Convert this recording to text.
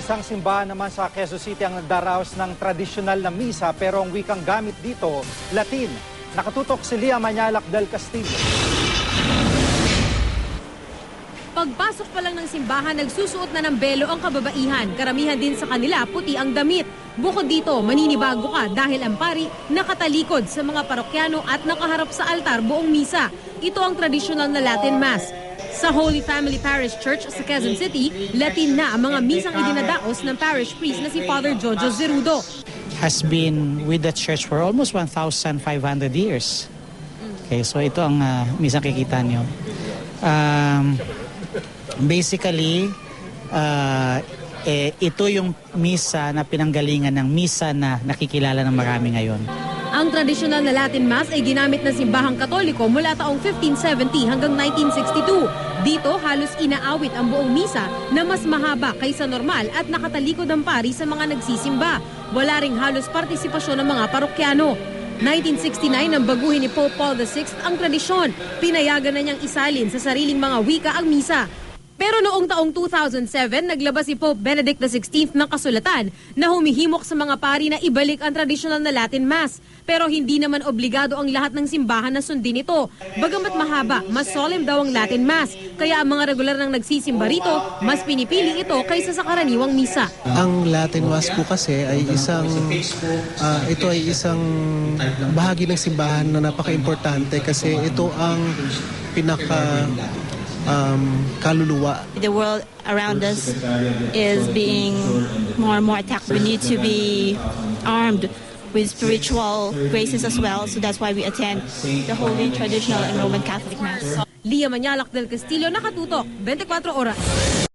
Isang simbahan naman sa Quezon City ang nagdaraos ng tradisyonal na misa pero ang wikang gamit dito, Latin. Nakatutok si Lia Manyalak del Castillo. Pagpasok pa lang ng simbahan, nagsusuot na ng belo ang kababaihan. Karamihan din sa kanila, puti ang damit. Bukod dito, maninibago ka dahil ang pari nakatalikod sa mga parokyano at nakaharap sa altar buong misa. Ito ang tradisyonal na Latin Mass. Sa Holy Family Parish Church sa Quezon City, Latin na ang mga misang idinadaos ng parish priest na si Father Jojo Zerudo. Has been with the church for almost 1,500 years. Okay, so ito ang misang kikita nyo. Basically, ito yung misa na pinanggalingan ng misa na nakikilala ng marami ngayon. Ang tradisyonal na Latin Mass ay ginamit ng simbahang Katoliko mula taong 1570 hanggang 1962. Dito halos inaawit ang buong misa na mas mahaba kaysa normal at nakatalikod ang pari sa mga nagsisimba. Wala ring halos partisipasyon ng mga parokyano. 1969 nang baguhin ni Pope Paul VI ang tradisyon. Pinayagan na niyang isalin sa sariling mga wika ang misa. Pero noong taong 2007, naglabas si Pope Benedict XVI ng kasulatan na humihimok sa mga pari na ibalik ang tradisyonal na Latin Mass. Pero hindi naman obligado ang lahat ng simbahan na sundin ito. Bagamat mahaba, mas solemn daw ang Latin Mass. Kaya ang mga regular nang nagsisimba rito, mas pinipili ito kaysa sa karaniwang misa. Ang Latin Mass po kasi ay isang bahagi ng simbahan na napaka-importante kasi ito ang kaluluwa. The world around us is being more and more attacked. We need to be armed with spiritual graces as well. So that's why we attend the Holy Traditional and Roman Catholic Mass. Lia Manyalak del Castillo, nakatutok, 24 oras.